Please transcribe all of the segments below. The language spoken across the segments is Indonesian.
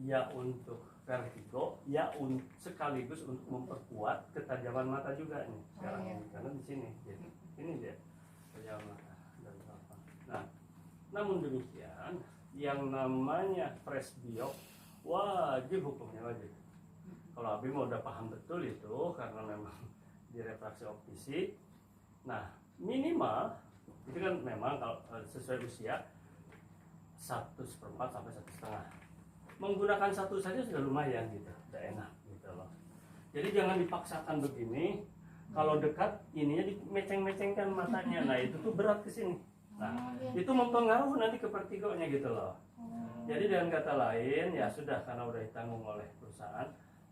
ya untuk vertigo, ya sekaligus untuk memperkuat ketajaman mata juga nih sekarang ini, karena di sini gitu. Ini dia ketajaman mata dan apa. Nah, namun demikian yang namanya presbiop wajib, hukumnya wajib. Kalau Abi mau udah paham betul itu karena memang di refraksi optisi. Nah, minimal itu kan memang kalau sesuai usia 1/4 sampai 1,5. Menggunakan 1 saja sudah lumayan gitu, udah enak gitu loh. Jadi jangan dipaksakan begini. Kalau dekat ininya dimeceng-mecengkan matanya, nah itu tuh berat ke sini. Nah, itu mempengaruhi nanti ke vertigonya gitu loh. Jadi dengan kata lain ya sudah, karena udah ditanggung oleh perusahaan,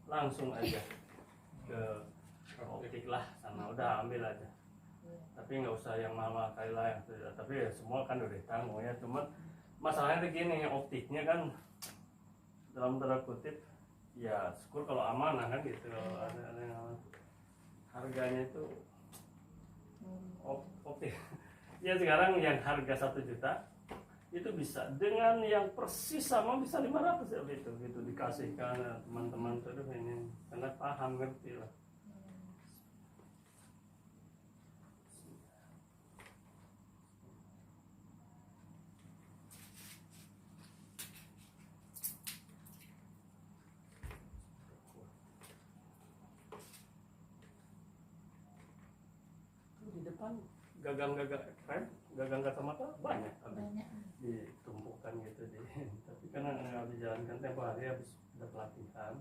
langsung aja ke optik lah sana, udah ambil aja. Tapi nggak usah yang mahal kali lah yang tidak. Tapi ya semua kan udah ditanggung ya. Cuman masalahnya begini, optiknya kan dalam tanda kutip ya syukur kalau amanah kan gitu. Ada yang harganya itu optik. Ya sekarang yang harga 1 juta itu bisa dengan yang persis sama bisa 500 ya gitu dikasihkan teman-teman tuh ini karena paham ngerti lah. Di depan gagang kacamata banyak ditumpukan gitu tapi karena nggak dijalankan tiap hari habis ada pelatihan.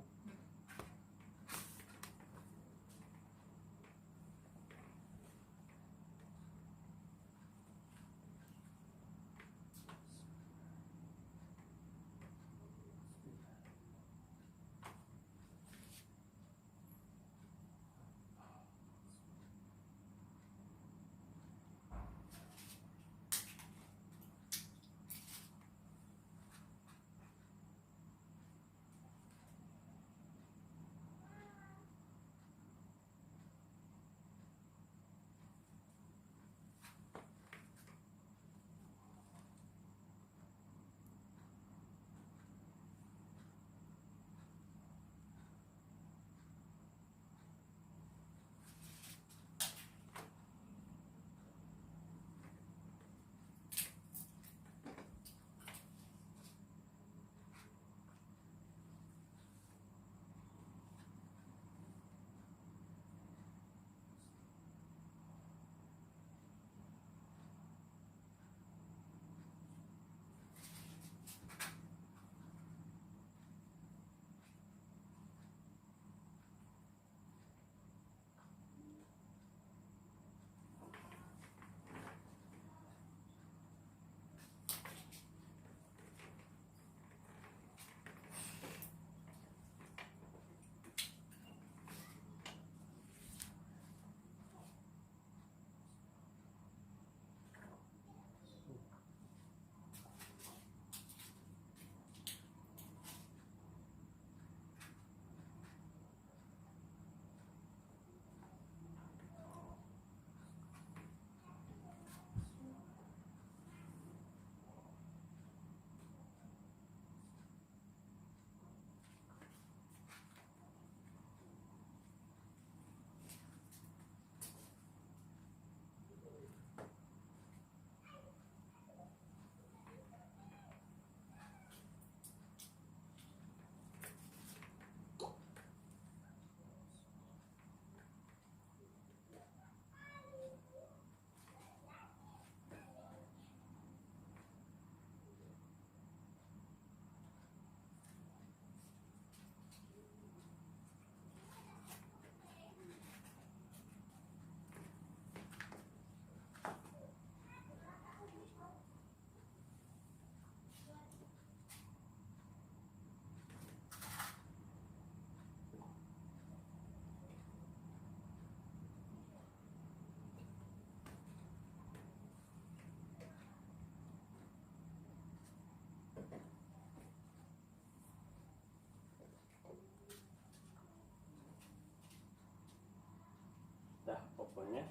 Dah pokoknya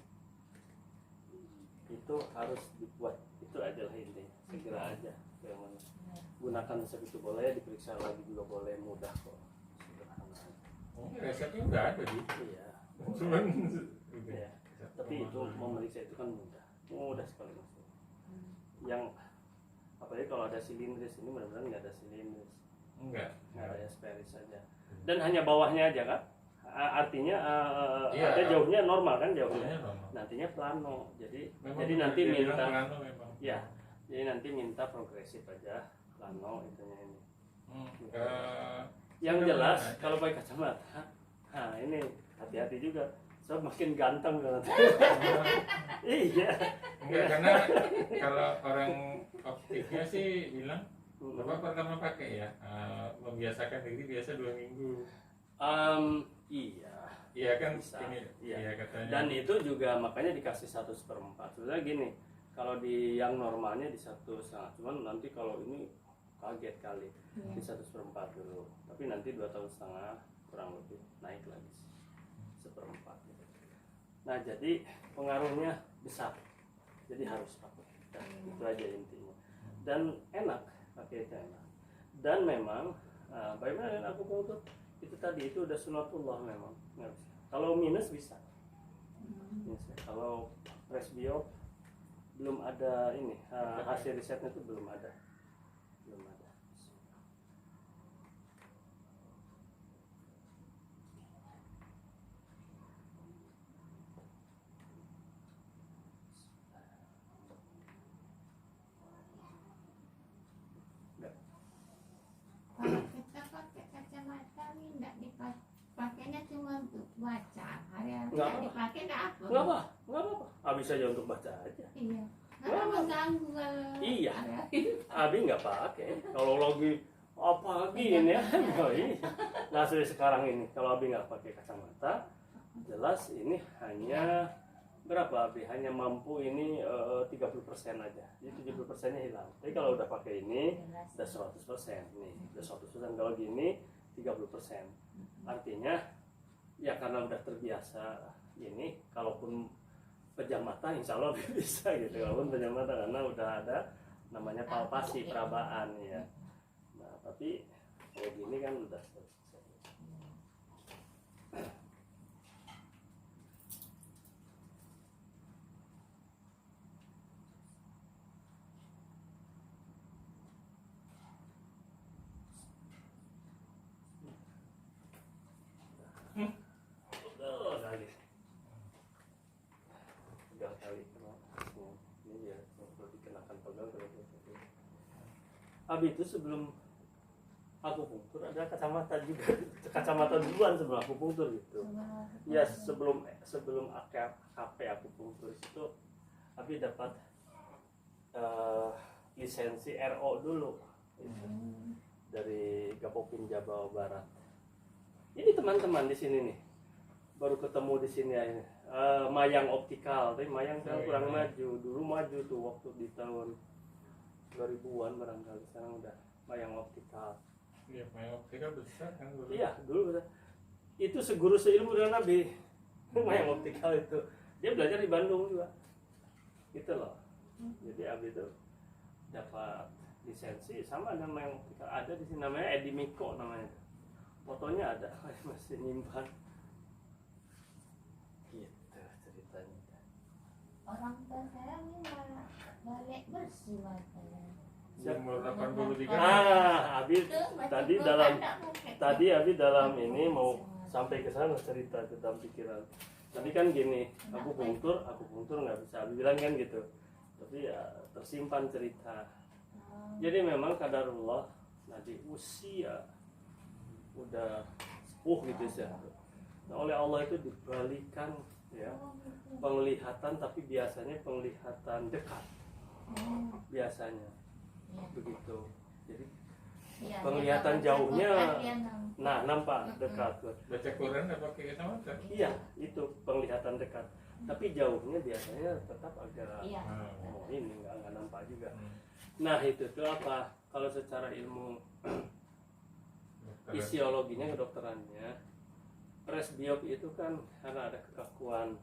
itu harus dibuat, itu adalah intinya, segera aja. gunakan resep itu boleh, diperiksa lagi juga boleh, mudah kok, sederhana. Oh, resepnya udah ada di. Iya. Cuman Iya. Tapi itu memeriksa itu kan mudah sekali mas. Yang apalagi kalau ada silindris, ini benar-benar nggak ada silindris, nggak ada asperis saja, dan hanya bawahnya aja kan. Artinya ada jauhnya normal kan, jauhnya nantinya plano, jadi nanti minta ya, jadi nanti minta progresif aja plano itunya ini. Yang jelas kalau pakai kacamata, nah ini hati-hati juga, so makin ganteng kan. Iya. Enggak, karena kalau orang optiknya sih bilang Bapak pertama pakai ya, membiasakan diri biasa 2 minggu. Iya kan bisa. Ini, iya katanya. Dan itu juga makanya dikasih 1/4. Sebenarnya gini, kalau di yang normalnya di 1,5, cuman nanti kalau ini kaget kali di 1/4 dulu, tapi nanti 2,5 tahun kurang lebih naik lagi 1/4 gitu. Nah jadi pengaruhnya besar, jadi harus pakai. Itu aja intinya. Dan enak pakai itu enak. Dan memang bagaimana dengan akupunktur? Itu tadi itu udah sunatullah memang. Kalau minus bisa. Kalau presbiop belum ada ini, hasil risetnya itu belum ada. Kalau kita pakai kacamata ini enggak dipakainya cuma untuk baca. Hari-hari Nggak apa-apa. dipakai enggak apa. Nggak apa-apa. Habis aja untuk baca aja. Iya. Karena mengganggu kalau Iya. hari-hari. Abi nggak pakai. Kalau lagi apa gini ya, oh iya. Nah sekarang ini kalau Abi nggak pakai kacamata, jelas ini hanya berapa Abi? Hanya mampu ini 30% aja. Jadi 70%-nya hilang. Tapi kalau udah pakai ini udah 100% nih, udah 100%. Kalau gini 30%. Artinya ya karena udah terbiasa ini, kalaupun pejam mata insya Allah bisa gitu. Kalaupun pejam mata karena udah ada namanya palpasi perabaan ya. Nah tapi kalau gini kan udah selesai. Udah kali ini ya kalau dikenakan pegang Abi itu sebelum akupunktur ada kacamata juga, kacamata duluan sebelum akupunktur gitu. Ya sebelum AKP akupunktur itu Abi dapat lisensi RO dulu gitu, dari Gapopin Jawa Barat. Ini teman-teman di sini nih baru ketemu di sini aja. Mayang Optikal, tapi Mayang sekarang kurang maju. Dulu maju tuh waktu di tahun 2000-an barangkali, sekarang udah Mayang Optikal. Iya, Mayang Optikal besar kan dulu. Iya, dulu besar. Itu seguru seilmu dengan Nabi. Mayang Optikal itu. Dia belajar di Bandung juga. Gitu loh. Jadi Abi itu dapat lisensi sama dengan Mayang Optikal. Ada di sini namanya Edi Miko namanya. Fotonya ada, masih nyimpan. Gitu ceritanya. Orang tua saya ini malah balik bersih matanya. Umur 83. Abi tadi Abi dalam ini mau sampai ke sana cerita ke dalam pikiran. Tadi kan gini, akupunktur nggak bisa. Abi bilang kan gitu. Tapi ya tersimpan cerita. Jadi memang qadarullah, nah di usia udah sepuh gitu sih. Nah, oleh Allah itu dibalikan ya penglihatan, tapi biasanya penglihatan dekat. Biasanya begitu. Jadi penglihatan jauhnya nampak dekat. Baca Quran nggak pakai kacamata? Iya, itu penglihatan dekat. Tapi jauhnya biasanya tetap agak ini nggak nampak juga. Nah itu tuh apa? Kalau secara ilmu fisiologinya, kedokterannya, presbiop itu kan karena ada kekakuan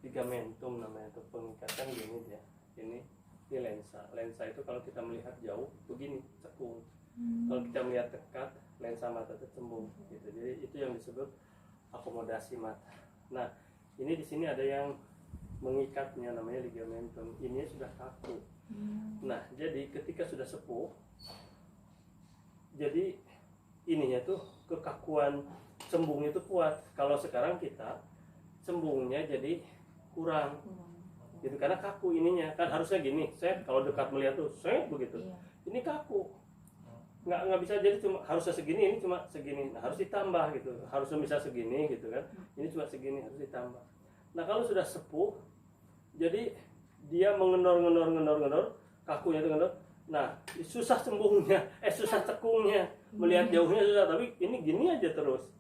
ligamentum namanya, itu pengikatan gini dia, ini Ini lensa itu kalau kita melihat jauh begini cekung, kalau kita melihat dekat lensa mata itu cembung gitu. Jadi itu yang disebut akomodasi mata. Nah ini di sini ada yang mengikatnya, namanya ligamentum. Ini sudah kaku. Nah jadi ketika sudah sepuh, jadi ininya tuh kekakuan cembungnya itu kuat. Kalau sekarang kita cembungnya jadi kurang gitu, karena kaku ininya kan harusnya gini, saya kalau dekat melihat tuh saya begitu, ini kaku, nggak bisa, jadi cuma harusnya segini, ini cuma segini, nah, harus ditambah gitu, harusnya bisa segini gitu kan, ini cuma segini, harus ditambah. Nah kalau sudah sepuh, jadi dia mengendor, kakunya itu ngendor, nah susah cembungnya, susah cekungnya, melihat jauhnya susah, tapi ini gini aja terus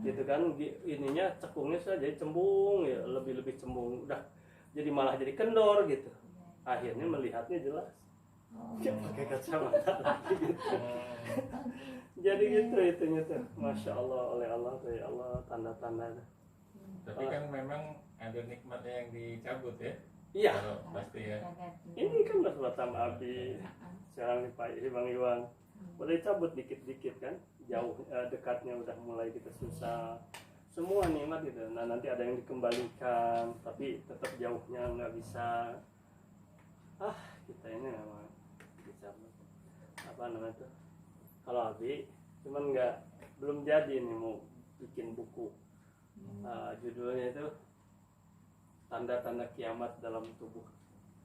gitu kan, ininya cekungnya saja jadi cembung ya, lebih cembung, udah jadi malah jadi kendor gitu, akhirnya melihatnya jelas. Ya pakai kacamata lagi gitu. Jadi gitu itunya tuh, masya Allah, oleh Allah tuh ya Allah, tanda-tanda. Tapi kan memang ada nikmatnya yang dicabut ya. Iya. Kalau pasti ya. Ini kan udah Batam Abi, sekarang nih Pak Bang Iwan, udah dicabut dikit-dikit kan, jauh dekatnya udah mulai kita susah. Semua nikmat gitu. Nah nanti ada yang dikembalikan, tapi tetap jauhnya nggak bisa. Kita ini memang bisa apa namanya tuh? Kalau Abi, cuman belum jadi nih mau bikin buku. Judulnya itu tanda-tanda kiamat dalam tubuh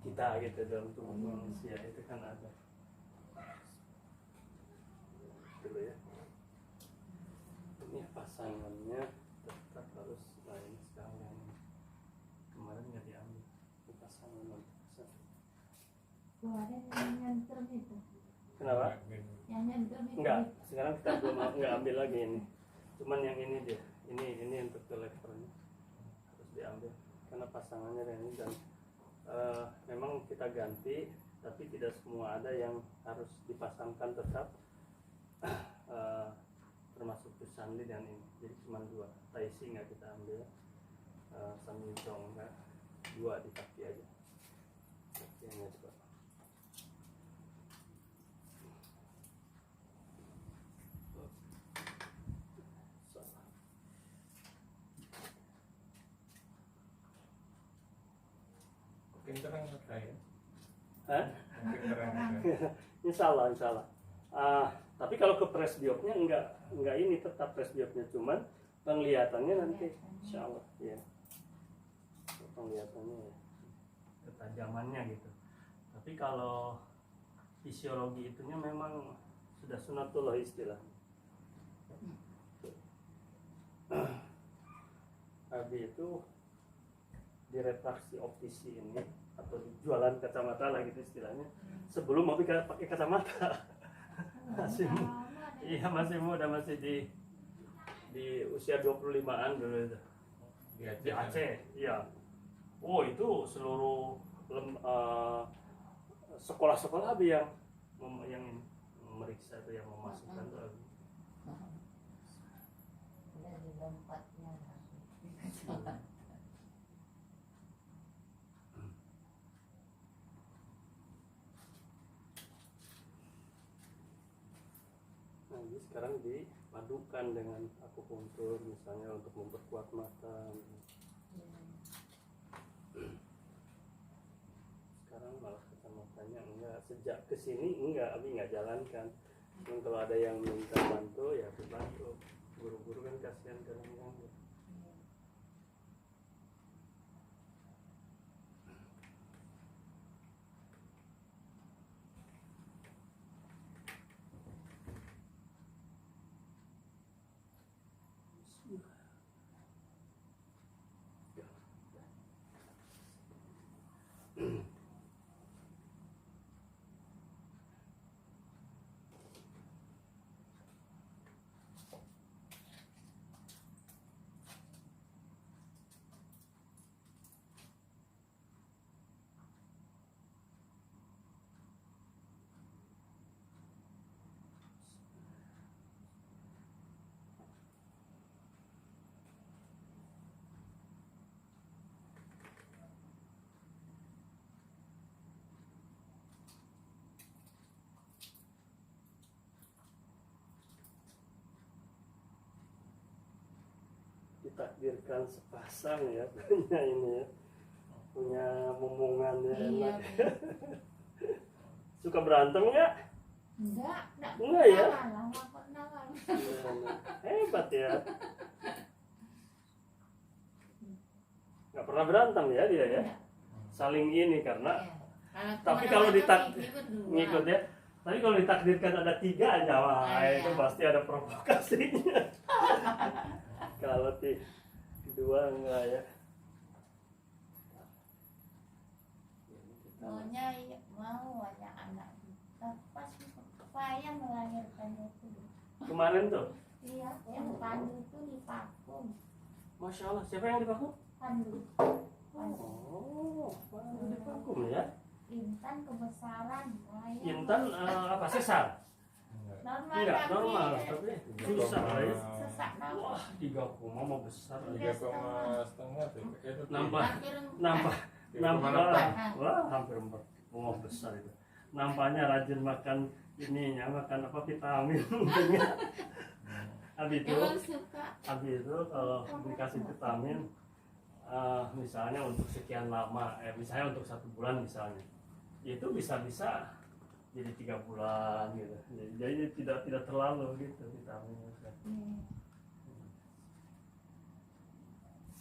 kita gitu, dalam tubuh manusia itu kan ada. Dulu ya. Ini pasangannya tetap harus lain sekalian. Kemarin nggak diambil. Ini pasangan. Kemarin yang nyentrum itu. Kenapa? Yang nyentrum itu. Enggak. Sekarang kita belum nggak ambil lagi ini. Cuman yang ini dia. Ini untuk teleponnya harus diambil karena pasangannya ini, dan memang kita ganti, tapi tidak semua ada yang harus dipasangkan tetap. Termasuk Tusanli dan ini, jadi cuma 2. Taisi nggak kita ambil, Samyuntong nggak, 2 di kaki aja. Kakinya coba. Mungkin terang saya. Hah? Mungkin terang. Insya Allah. Tapi kalau ke presbiopnya enggak ini tetap presbiopnya, cuman penglihatannya nanti insya Allah ya, penglihatannya ya, ketajamannya gitu. Tapi kalau fisiologi itunya memang sudah sunatullah istilahnya. Abi itu direfraksi optisi ini atau jualan kacamata lah gitu istilahnya, sebelum Abi pakai kacamata. Masih muda, masih di usia 25-an dulu itu. Di Aceh, iya. Oh itu seluruh sekolah-sekolah Abi yang memeriksa itu, yang memasukkan itu Abi. Dari tempatnya. Nah, ini sekarang dipadukan dengan akupunktur misalnya untuk memperkuat mata. Sekarang malah kacamatanya enggak, sejak kesini Abi nggak jalankan. Dan kalau ada yang minta bantu ya aku bantu. Guru-guru kan kasihan kadang-kadang. ditakdirkan sepasang ya punya ini ya, punya momongannya Iya. enak. Suka berantem nggak? Enggak ya? Lama pernah kan. Hebat ya. Nggak pernah berantem ya dia ya. Saling ini karena tapi kalau ngikut ya. Tapi kalau ditakdirkan ada 3 aja, wah itu pasti ada provokasinya. Kalau 2 enggak ya. Maunya mau ada anak. Pas saya melahirkannya itu. Kemarin tuh, Iya, yang Pandu itu divakum. Masya Allah, siapa yang divakum? Pandu. Oh, Pandu divakum ya. Intan kebesaran. Intan apa sesar? Normal. Enggak, tapi normal, tapi susah ya. sesak nafas. Wah, 3 mau besar tiga ya. koma setengah tuh itu Nampak, Hampir nampak, nampak, 3,8. wah hampir 4 mau besar itu. Nampaknya rajin makan ininya, makan apa vitamin. Habis itu, Emang suka. kalau dikasih vitamin, misalnya untuk sekian lama, misalnya untuk 1 bulan misalnya, itu bisa-bisa jadi 3 bulan gitu. Jadi tidak terlalu gitu vitaminnya.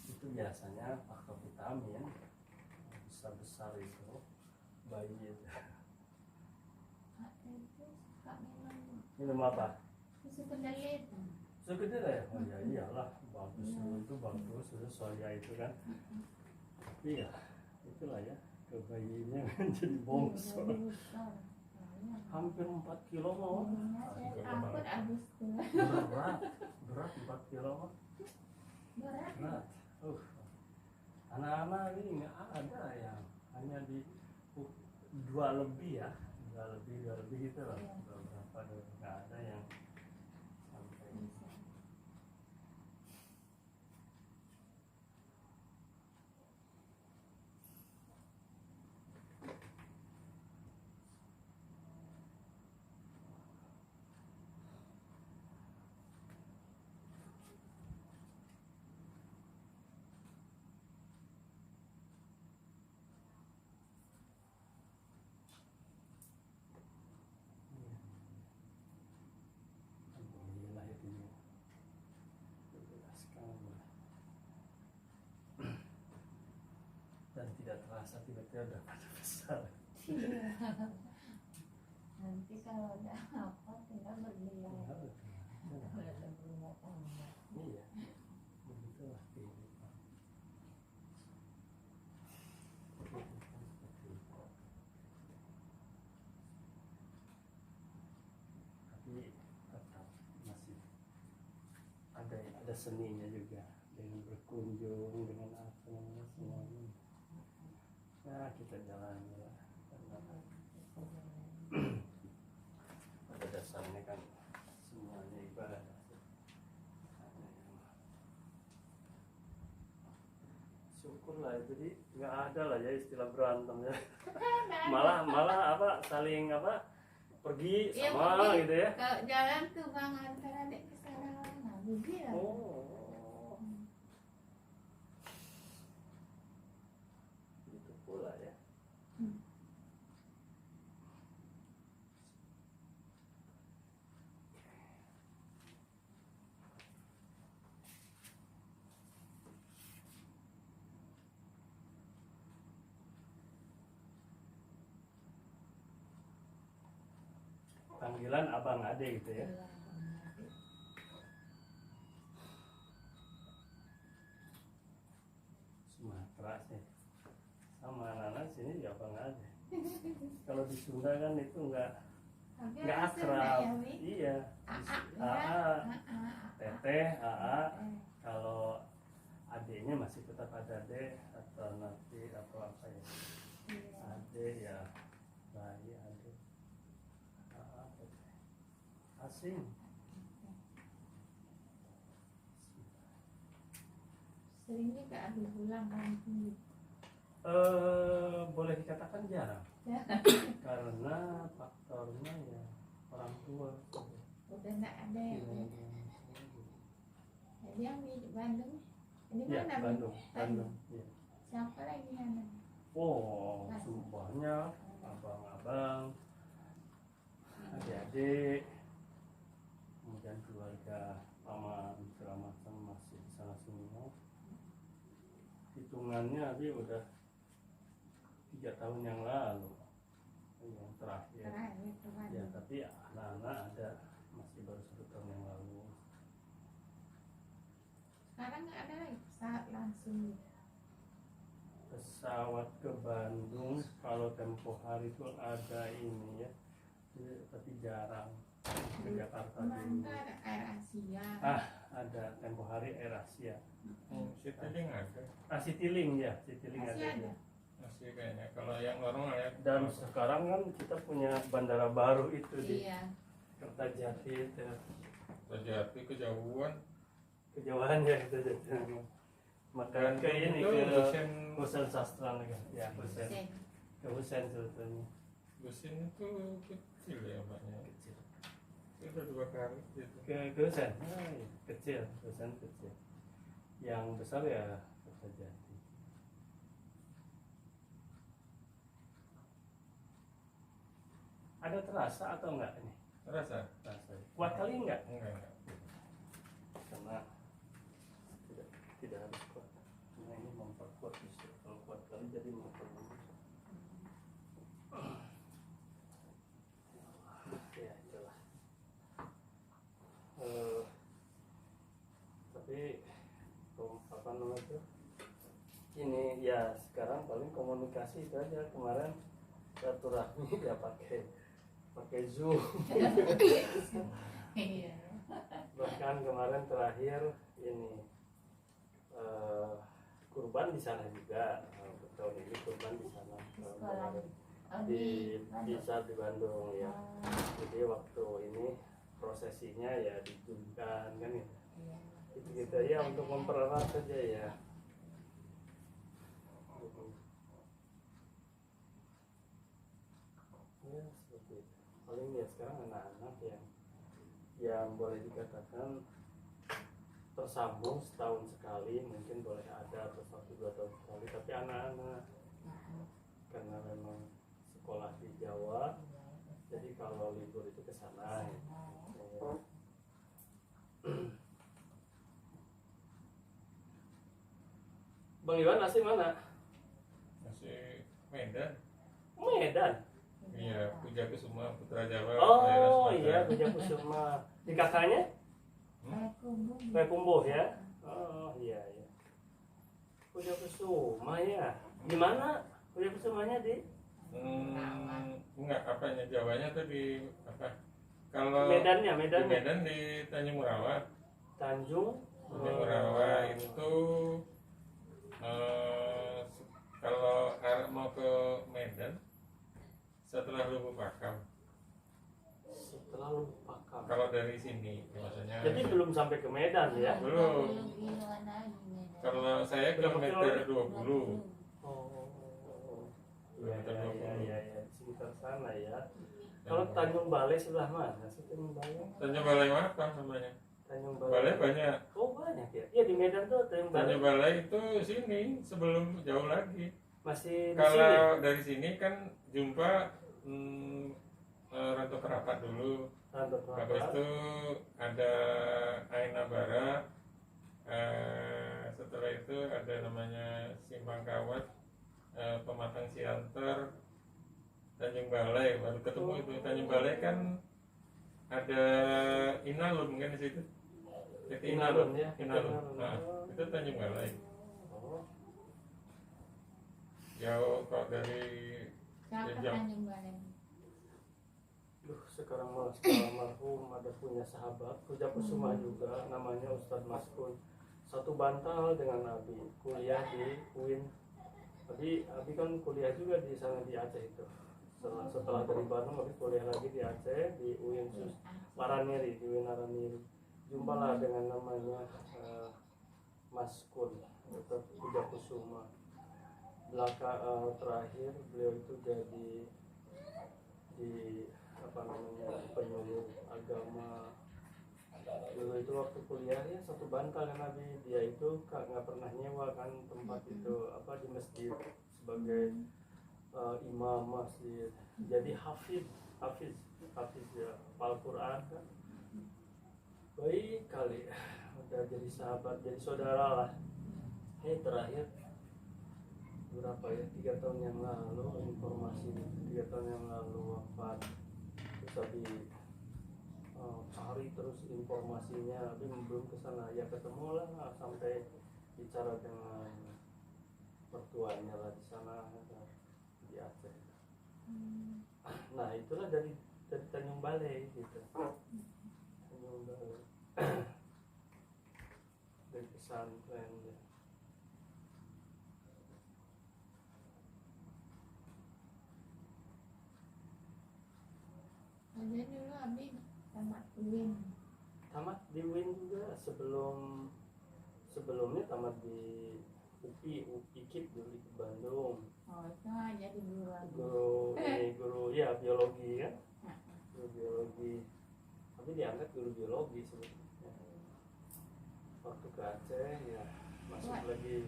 Itu biasanya faktor vitamin besar itu bayi itu. Itu suka Minum apa? susu kedelai. Sekedar ya, oh ya iyalah bagus itu bagus itu soya itu kan. Tapi ya itulah ya kebayinya jadi bongsor. Hampir 4 kilo mau. Saya takut habis tuh. Berat 4 kilo mah. Berat. Berat. Anak-anak ini nggak ada yang hanya di 2 lebih ya, 2 lebih gitu lah. Beberapa nggak ada yang sampai. Alhamdulillah itu ya. Bebaskan. Dan tidak terasa tiba-tiba udah pada besar. Nanti kalau udah apa tinggal berlian. Iya, begitulah kehidupan. Tapi tetap masih ada seninya juga dengan berkunjung dengan apa semuanya. Nah kita jalan ya. Pada dasarnya kan semuanya ibadah. Syukurlah jadi nggak ada lah ya istilah berantem ya. Malah apa saling apa pergi Iya, sama pergi. gitu ya. Kalau jalan tuh bang antara adik ke sana, nah begitu. Oh, itu pula ya. Panggilan abang ade gitu ya. Sumatera sih sama anak-anak sini ya abang ade. Kalau di Sunda kan itu nggak akrab. Iya. AA, teteh, AA. Kalau adiknya masih tetap ada ade atau nanti atau apa ya? Ade ya, bayi ade. AA, teteh. Asing. Sering juga habis pulang kampung. Boleh dikatakan jarang. Karena faktornya ya orang tua. Udah nggak ada yang jadi yang di Bandung Di Ya, mana? Bandung. Bandung. Ya. Siapa lagi anak? Oh, banyak abang-abang, adik-adik, kemudian keluarga paman segala macam masih di sana semua. Hitungannya sih udah 3 tahun yang lalu yang terakhir. Terakhir kemarin. Ya, tapi anak-anak ada masih baru 1 tahun yang lalu. Sekarang nggak ada lagi pesawat langsung. Pesawat ke Bandung kalau tempo hari itu ada ini ya, tapi jarang ke Jakarta Kemarin dulu. tuh ada Air Asia. Ada tempo hari Air Asia. Citylink ada. Citylink ya, Citylink Masih ada. ada. Ya. Masih kayaknya. Kalau yang normal ya. Dan sekarang kan kita punya bandara baru itu di Iya. Kertajati itu. Terjadi kejauhan. Kejauhan ya Kertajati. Maka Dan ke ini itu ke Husein Husein Sastra lagi. Ya, Husein. Sen. Ke Husein sebetulnya. itu kecil ya maknya. Kecil. Itu udah 2 kali gitu. Ke Husein. Iya. Kecil, Husein kecil. Yang besar ya Kertajati. Ada terasa atau enggak ini? Rasa? Terasa. Kuat kali enggak? Enggak. Karena tidak harus kuat. Karena ini memperkuat justru. Kalau kuat kali jadi memperkuat. Ya itulah. Tapi apa namanya itu? Ini ya sekarang paling komunikasi itu aja. Kemarin silaturahmi ya pakai Zoom. Iya. Bahkan kemarin terakhir ini kurban di sana juga. Tahun ini kurban di sana. Sekolah. Oh, di Bandung. bisa di Bandung ya. Oh, Jadi waktu ini prosesinya ya ditunjukkan kan ya. iya. Itu gitu ya untuk mempererat saja ya. Ya seperti itu. Paling ya sekarang anak-anak yang boleh dikatakan tersambung setahun sekali, mungkin boleh ada atau 1-2 tahun sekali, tapi anak-anak karena memang sekolah di Jawa, jadi kalau libur itu ke sana ya. Bang Iwan asli mana? Masih Medan. Medan. Iya, Puja Kusuma Putra Jawa. Oh daerah Sumatera. iya, Puja Kusuma. Di kakaknya? Payakumbuh ya. Oh iya iya. Puja Kusuma ya. Di mana? Puja Kusumanya di Enggak, apanya Jawanya tuh di apa? Kalau Medannya, di Medan. Medan di Tanjung Merawa. Tanjung. Tanjung Merawa itu kalau mau ke Medan setelah Lubuk Pakam. Setelah Lupakam. Kalau dari sini maksudnya. Jadi belum sampai ke Medan ya? Belum. Kalau saya kilometer 20. Oh. Iya Kilometer iya 20. iya iya, sekitar sana ya. Kalau Tanjung Balai sebelah mana sih Tanjung Balai? Tanjung Balai apa namanya? Tanjung Balai banyak. Oh banyak ya. Iya di Medan tuh Tanjung Balai. Tanjung Balai itu sini sebelum jauh lagi. Masih di sini. Kalau dari sini kan jumpa Rantau Kerapat dulu. Rantau Habis Kerapat. itu ada Aina Barat. Setelah itu ada namanya Simpang Kawat, Pematang Siantar, Tanjung Balai. Baru ketemu itu Tanjung Balai kan ada Inalum kan di situ. Jadi Inalum ya. Inalum. Nah, itu Tanjung Balai. Oh. Jauh kok dari Siapa Jam. Tanjung Balai? Duh, sekarang malah setelah almarhum ada punya sahabat Puja Kusuma juga namanya Ustadz Maskun. Satu bantal dengan Abi, kuliah di UIN. Abi kan kuliah juga di sana di Aceh itu. Setelah dari Bandung Abi kuliah lagi di Aceh di UIN Maraniri, di UIN Maraniri. Jumpalah dengan namanya Maskun Ustadz Puja Kusuma. Terakhir beliau itu jadi di apa namanya penyuluh agama dulu itu waktu kuliah ya satu bantal kan Abi, dia itu nggak pernah nyewa kan tempat itu apa di masjid sebagai imam masjid, jadi hafiz ya Al-Quran kan, baik kali udah jadi sahabat jadi saudara lah. Terakhir berapa ya 3 tahun yang lalu informasi 3 tahun yang lalu wafat. Terus Abi cari terus informasinya, Abi belum kesana ya, ketemu lah sampai bicara dengan mertuanya lah di sana di Aceh. Nah itulah dari Tanjung Balai gitu, Tanjung Balai dari pesantren ya. Ada dulu Abi tamat UIN. Tamat di UIN juga, sebelumnya tamat di UPI IKIP dulu di Bandung. Oh itu jadi guru Abi. Guru ya biologi kan, guru biologi. Tapi diangkat guru biologi sebetulnya. Waktu ke Aceh ya masuk lagi.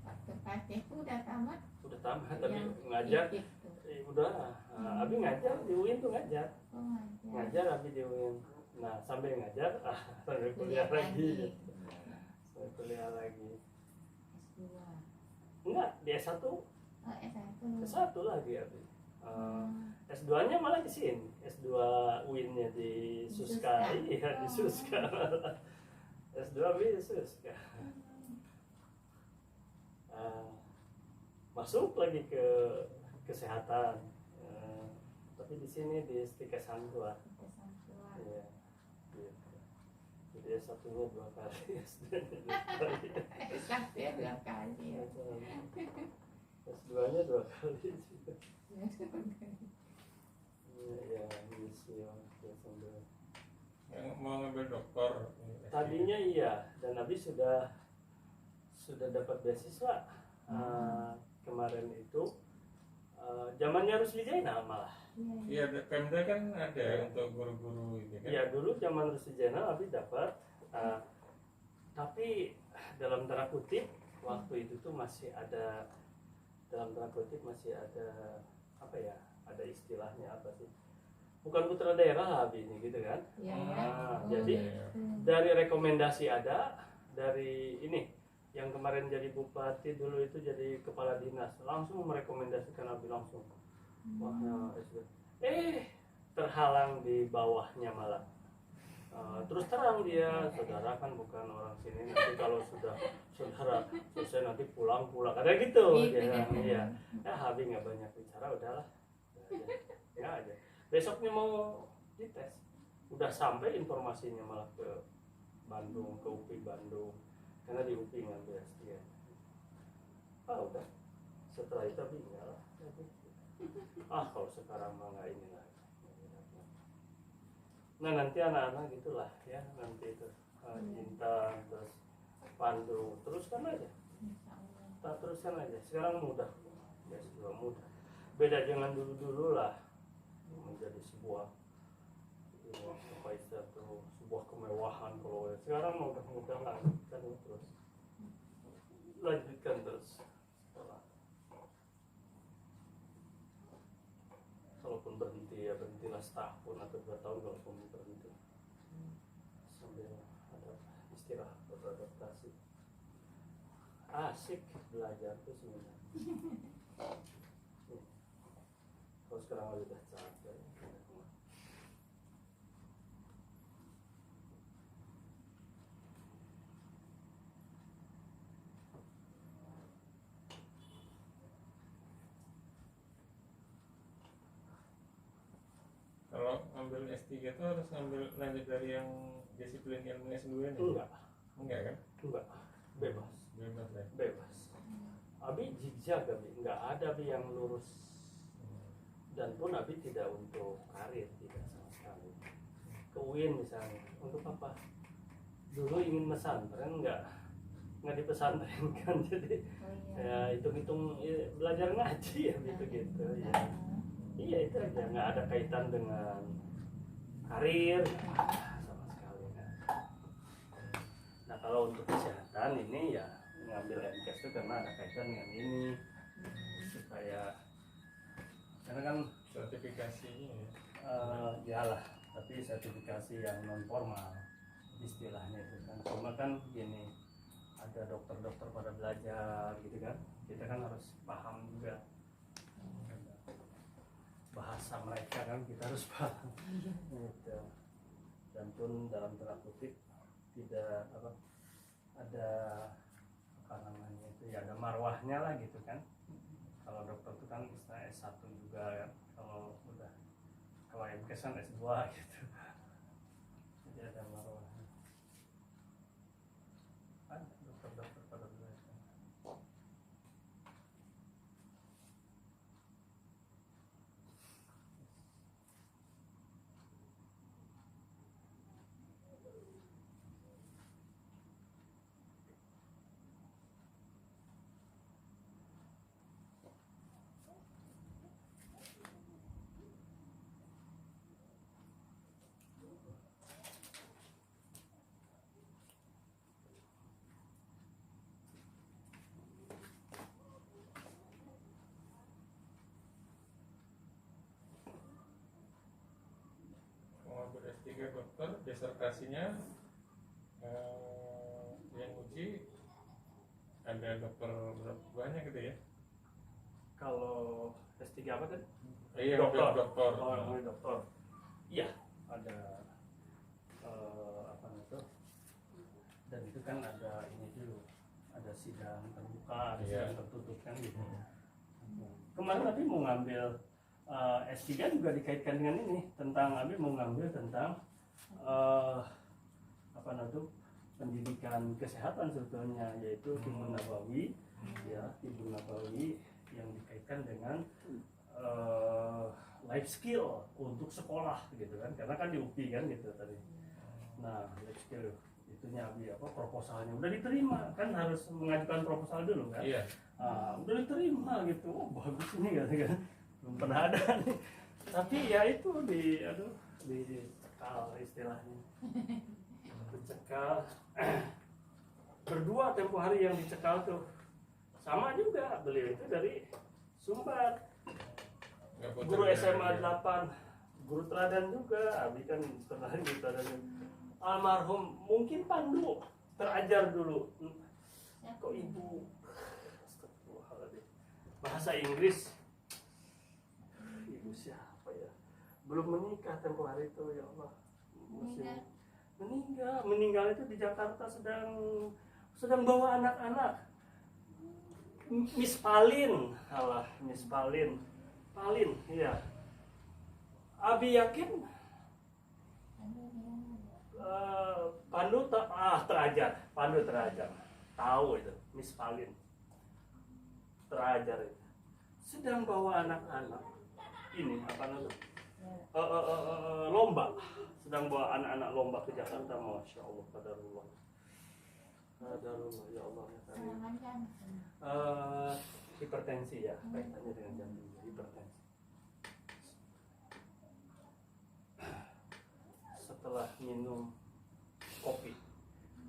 Waktu Aceh itu udah tamat. Udah tamat tapi Yang ngajar. IKIP tuh. Udah, Abi ngajar di UIN tuh ngajar. Oh, Ngajar Abi di UIN. Nah sambil ngajar sambil kuliah lagi. Sambil kuliah lagi. S2. Enggak, di S1. Oh S1. S1 lagi Abi. S2-nya malah di sini. S2 UIN-nya di Suska. Iya, di Suska. S2 Abi di Suska. Masuk lagi ke kesehatan. Tapi di sini di Stika Santwa. Iya. Gitu. Jadi S1-nya 2 kali, S2-nya 2 kali. S1-nya 2 kali ya. S2-nya 2 kali juga. Iya, misi sambil. Yang mau ngambil dokter. Tadinya iya, dan Nabi sudah dapat beasiswa kemarin itu zamannya Rusli Zainal malah. Iya, Pemda kan ada untuk guru-guru itu kan. Iya, dulu zaman Rusli Zainal Nabi dapat, tapi dalam tanda kutip waktu itu tuh masih ada, dalam tanda kutip masih ada apa ya? Ada istilahnya apa sih? Bukan putra daerah lah Abi ini gitu kan. Iya, Jadi dari rekomendasi ada, dari ini yang kemarin jadi bupati dulu itu jadi kepala dinas langsung merekomendasikan Abi langsung. Wah, terhalang di bawahnya malah. Terus terang dia, saudara kan bukan orang sini, nanti kalau sudah saudara selesai nanti pulang ada gitu. Iya. Abi nggak banyak bicara, udahlah. Ya aja. Besoknya mau dites, udah sampai informasinya malah ke Bandung, ke UPI Bandung, karena di UPI ngambil S3. Udah. Setelah itu Abi enggak lah. Kalau sekarang mah nggak ini lah. Nah nanti anak-anak gitulah ya, nanti itu Intan terus Pandu teruskan aja. Tak teruskan aja. Sekarang mudah, ya sudah mudah. Beda jangan dulu lah menjadi sebuah apa istilah tuh, sebuah kemewahan. Kalau sekarang udah mudah lanjutkan terus setelah. Kalaupun berhenti ya berhentilah setahun atau 2 tahun kalaupun berhenti sambil ada istirahat beradaptasi. Asik belajar tuh sebenarnya. Kalau sekarang udah capek. Kalau ngambil S3 itu harus ngambil lanjut dari yang disiplin ilmu S2 nya? Enggak kan? Enggak. Bebas. Bebas. Abi zigzag Abi, enggak ada Abi yang lurus. Dan pun Abi tidak untuk karir, tidak sama sekali. Ke UIN misalnya, untuk apa? Dulu ingin pesantren enggak dipesantren kan, jadi ya hitung-hitung ya, belajar ngaji ya gitu ya. Iya itu aja, nggak ada kaitan dengan karir sama sekali. Kalau untuk kesehatan ini ya ngambil MCAS itu karena ada kaitan dengan ini, supaya karena kan sertifikasinya ya. ya lah, tapi sertifikasi yang non formal istilahnya itu kan. Cuma kan gini, ada dokter-dokter pada belajar gitu kan, kita kan harus paham juga bahasa mereka kan, kita harus paham gitu. Dan pun dalam tanda kutip tidak apa, ada apa namanya itu ya, ada marwahnya lah gitu kan. Kalau dokter itu kan istilah S1 juga kan, kalau MKes kan S2 gitu. Jadi ada marwahnya, ada dokter-dokter pada belajar. Mau S3 dokter, disertasinya yang uji ada dokter berapa banyak gitu ya? Kalau S3 apa kan? Iya, Dokter. dokter. Oh, namanya dokter. Iya, ada apa itu? Dan itu kan ada ini dulu, ada sidang terbuka, ada Iya. sidang tertutup kan gitu. Kemarin Abi mau ngambil S3 juga dikaitkan dengan ini, tentang Abi mau ngambil tentang apa namanya, pendidikan kesehatan sebetulnya, yaitu Tibbun Nabawi, ya Tibbun Nabawi yang dikaitkan dengan life skill untuk sekolah gitu kan, karena kan di UPI kan gitu tadi. Nah, life skill itunya Abi apa, proposalnya udah diterima kan, harus mengajukan proposal dulu kan. Iya. Udah diterima gitu, oh bagus ini gitu kan, belum pernah ada nih. Tapi ya itu dicekal istilahnya, dicekal. Berdua tempo hari yang dicekal tuh sama juga, beliau itu dari Sumbar, Nggak putar guru ya, SMA ya. 8, guru teladan juga. Abi kan pernah guru teladan. Almarhum mungkin Pandu terajar dulu. Kok ibu Astagfirullahaladzim. Bahasa Inggris, ibu siapa ya, belum menikah tempo hari itu, ya Allah. Meninggal itu di Jakarta, sedang bawa anak-anak. Miss Palin, Miss Palin, iya. Abi yakin Pandu terajar, tahu itu Miss Palin terajar itu, sedang bawa anak-anak ini apa namanya, lomba, sedang bawa anak-anak lomba ke Jakarta. Masya Allah, qadarullah, ya Allah ya Karim. Hipertensi ya, kaitannya dengan jantung, hipertensi. Setelah minum kopi,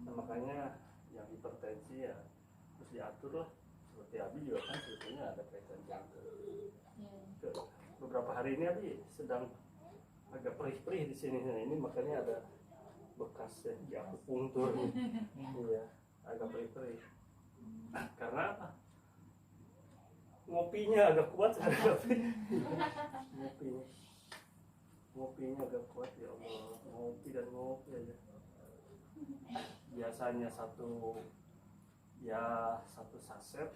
nah, makanya yang hipertensi ya harus diatur lah. Seperti Abi juga kan sebetulnya ada kaitan jantung. Beberapa hari ini Abi sedang agak perih-perih di sini. Nah, ini makanya ada bekas ya, di akupunktur nih. Iya, agak perih-perih. Karena apa? Ngopinya agak kuat sekali. Ngopinya agak kuat, ya Allah. Ngopi dan ngopi aja. Biasanya satu saset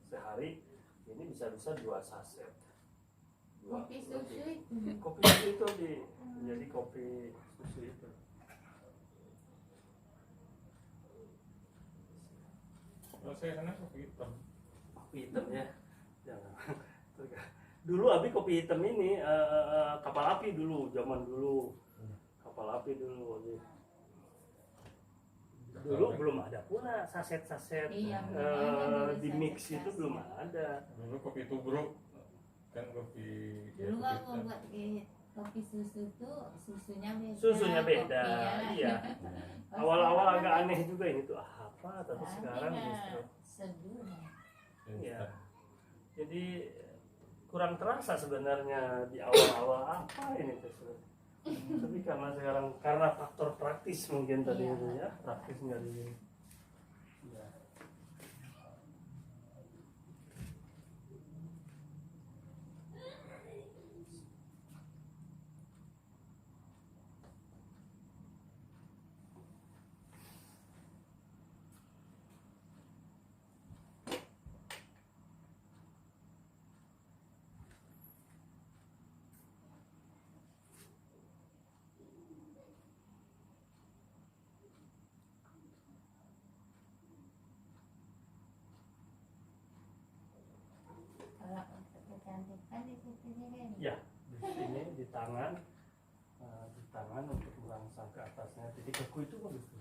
sehari, ini bisa 2 saset. Kopi susu itu. Kopi susu itu jadi kopi susu itu. Kalau saya sana kopi hitam. Kopi hitam ya. Jangan. Dulu Abi kopi hitam ini kapal api dulu, zaman dulu. Kapal api dulu Abi. Dulu belum ada pula saset-saset Iya, di mix itu belum ada. Dulu kopi tubruk kan kopi Dulu ya, aku kopi hitam. buat kopi susu tuh susunya beda. Susunya beda, kopinya. iya. Pas Awal-awal sekarang agak kan aneh juga ini tuh apa, tapi sekarang iya, justru seduh. iya. Jadi kurang terasa sebenarnya di awal-awal apa ini tuh. Tapi karena sekarang karena faktor praktis mungkin tadi Iya. itu ya, praktis nggak di. Ya. Kalau untuk kecantikan di situ kan. Ya, di sini di tangan untuk merangsang ke atasnya. Jadi kuku itu bagus tuh.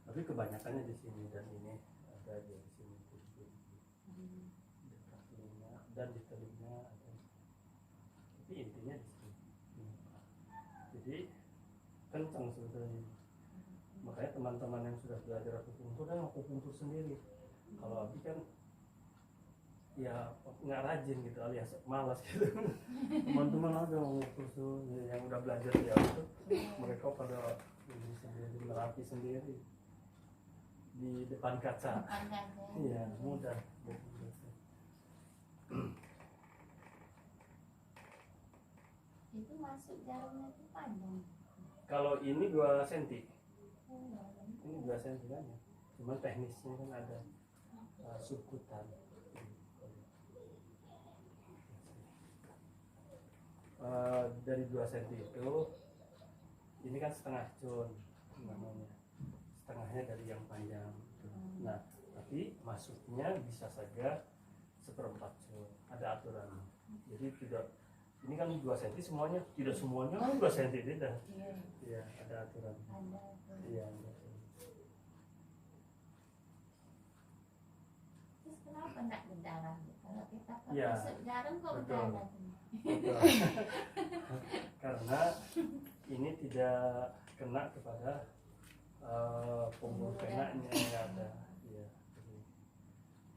Tapi kebanyakannya di sini dan ini ada di sini kuku. Di atas telinga dan di telinga ada. Tapi intinya di sini. Jadi kencang sebetulnya. Makanya teman-teman yang sudah belajar akupuntur kan akupuntur sendiri. Kalau Abi kan ya nggak rajin gitu alias malas gitu. Teman-teman ada kursus yang udah belajar ya itu mereka pada ini sendiri merapi sendiri di depan kaca. Iya mudah. Itu masuk jarumnya itu panjang. Kalau ini 2 cm, ini 2 cm kan ya. Cuman teknisnya kan ada subkutan. Dari 2 cm itu ini kan setengah cun namanya, setengahnya dari yang panjang. Nah tapi masuknya bisa saja 1/4 cun, ada aturan. Jadi tidak, ini kan 2 cm semuanya, tidak semuanya 2 cm tidak. Iya ada aturan. Iya. Terus kenapa enggak berdarah? Kalau kita Iya, masuk jarum kok betul. berdarah? Betul. Karena ini tidak kena kepada pembuluh venanya, nggak ada, ya, jadi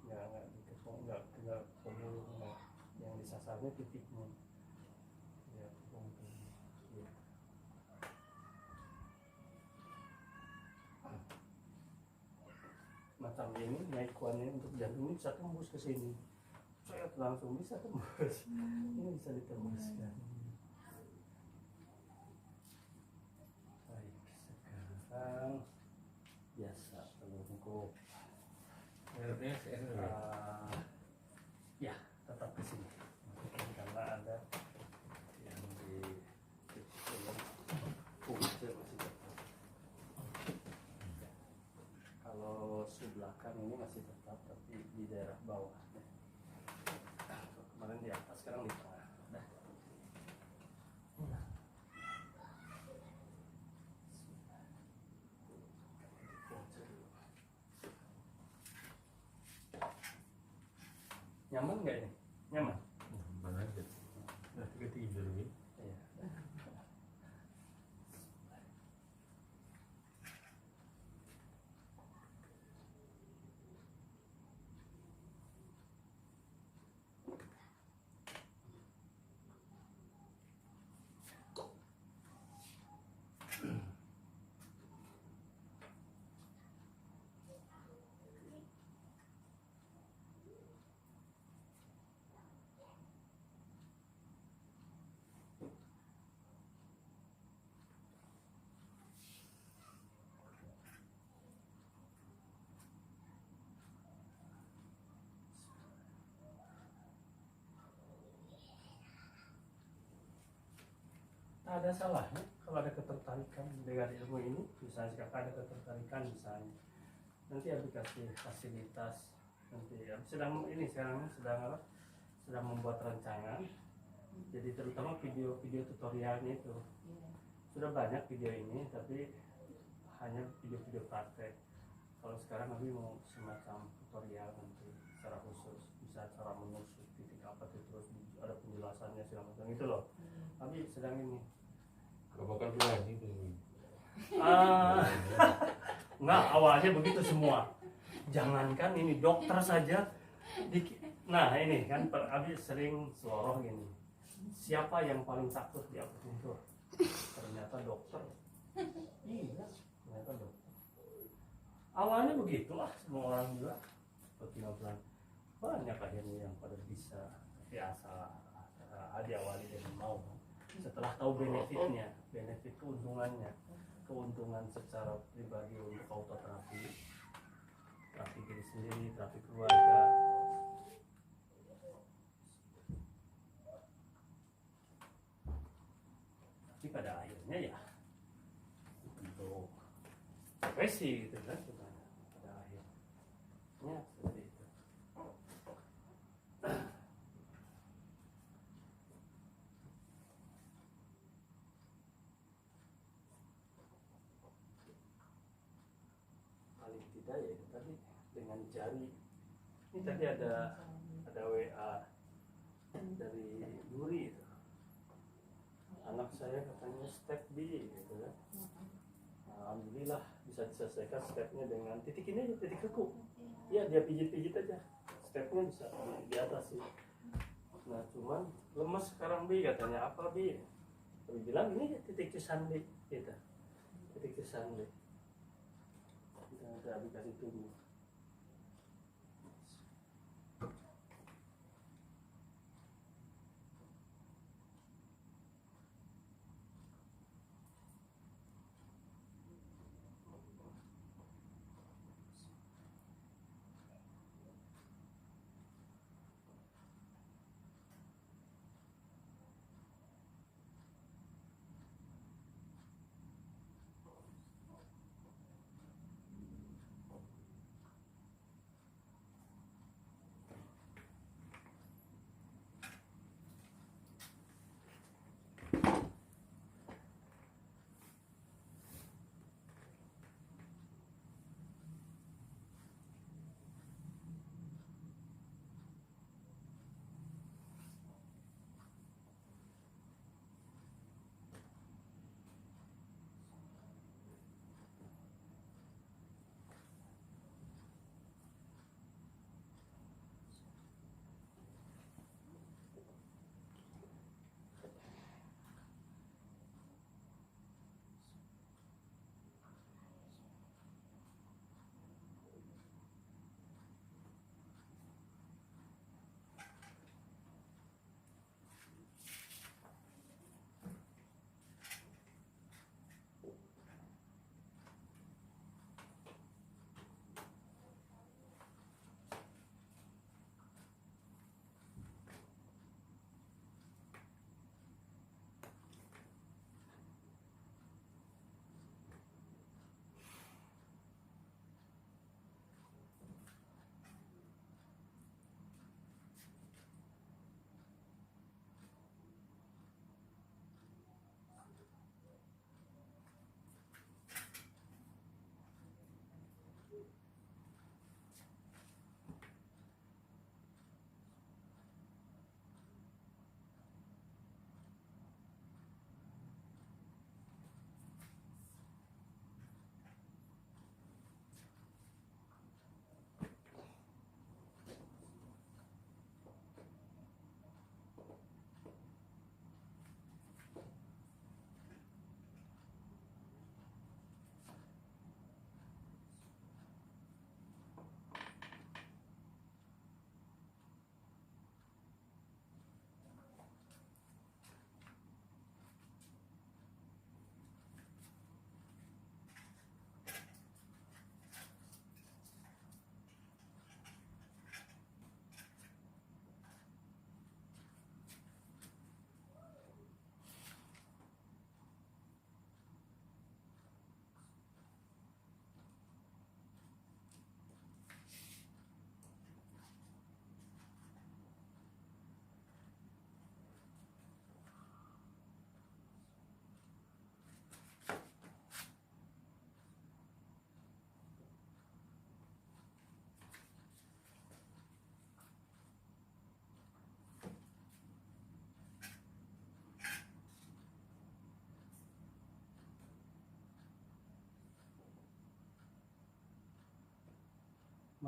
nggak dikepung, nggak pembuluh, nggak, yang disasarnya titiknya, ya, pembuluh, ya. Macam ini naikuannya untuk jantung ini bisa tembus ke sini, coyot langsung bisa tembus, ini bisa ditembuskan. Baik, sekarang biasa untuk ya tetap ke sini karena ada yang di fungsi masih tetap. Kalau sebelah kan ini masih tetap tapi di daerah bawah. Kemarin di atas, sekarang di tengah. Nah. Nyaman nggak ini? Nyaman? Nyaman aja. Udah tidur gitu. Iya. Tak ada salahnya kalau ada ketertarikan dengan ilmu ini, misalnya jika ada ketertarikan misalnya nanti Abi kasih fasilitas, nanti Abi sedang ini sekarang sedang apa, sedang membuat rancangan, jadi terutama video-video tutorialnya itu sudah banyak video ini tapi hanya video-video praktek. Kalau sekarang Abi mau semacam tutorial nanti secara khusus, bisa cara menusuk titik apa itu, terus ada penjelasannya segala macam itu loh. Abi sedang ini. Gak bakal pulang gitu. Ah, nggak, awalnya begitu semua. Jangankan ini dokter saja. Nah ini kan Abi sering seloroh gini. Siapa yang paling takut di akupuntur? Ternyata dokter. Iya, ternyata dokter. Awalnya begitulah semua orang juga. Seperti bilang banyak akhirnya yang pada bisa, tapi asal diawali dari mau. Setelah tahu benefitnya, benefit keuntungannya, keuntungan secara pribadi untuk autoterapi, terapi diri sendiri, terapi keluarga. Tapi pada akhirnya ya untuk depresi gitu kan, pada akhirnya seperti itu. Paling tidak ya itu tadi dengan jari. Ini tadi ada WA dari Yuri itu. Anak saya katanya step B gitu kan. Alhamdulillah bisa diselesaikan stepnya dengan titik ini aja, titik kuku. Ya dia pijit-pijit aja, stepnya bisa di atas sih. Nah cuman lemes sekarang B katanya, apa B? Tapi bilang ini titik cisande gitu, titik cisande. Kita ada dikasih tunggu.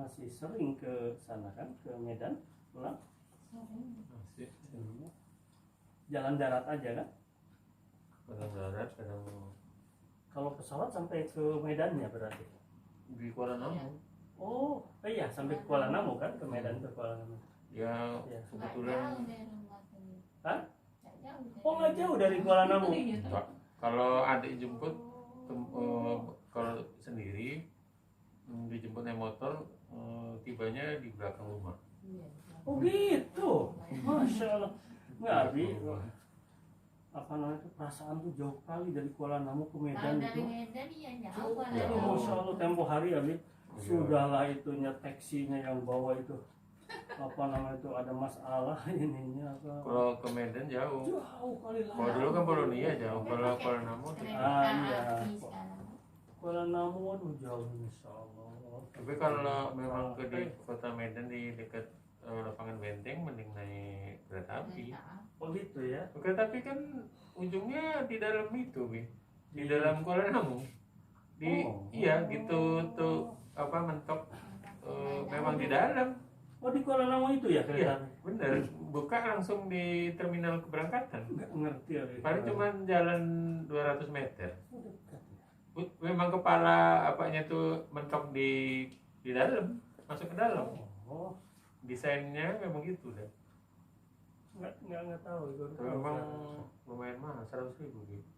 masih sering ke sana kan, ke Medan pulang? Masih Jalan darat aja kan? kadang darat, kadang Kalau pesawat sampai ke Medannya berarti. di Kuala Namu. Oh, iya sampai ke Kuala Namu kan, ke Medan ke Kuala Namu. Ya Ya. kebetulan Hah? Oh nggak jauh dari Kuala Namu. Pak, kalau adik jemput kalau sendiri dijemput naik motor, tibanya di belakang rumah. Oh gitu, masya Allah. Nggak Abi, apa namanya itu perasaan tuh jauh kali dari Kuala Namu ke Kalau Medan dari itu. Medan ya jauh Itu Jauh. masya Allah tempo hari Abi. Sudahlah itunya taksinya yang bawa itu apa namanya itu ada masalah ininya apa. Kalau ke Medan jauh. Jauh kali lah. Kalau dulu kan Polonia jauh, kalau Kuala Namu kereta iya. api sekarang. Kuala Namu aduh jauh masya Allah. tapi kalau memang ke di kota Medan di dekat lapangan Benteng mending naik kereta api. Kereta api. Oh gitu ya. Kereta api kan ujungnya di dalam itu, Bi. Di dalam Kuala Namu. Di Oh. iya gitu tuh apa mentok memang di dalam. Oh di Kuala Namu itu ya Iya, kereta. bener. Buka langsung di terminal keberangkatan. Nggak ngerti Abi. Paling cuma jalan 200 meter. Oh, dekat ya. Memang kepala apanya tuh mentok di dalam, masuk ke dalam. Oh, Desainnya memang gitu deh. nggak tahu itu. Tapi memang lumayan mahal, 100.000 gitu.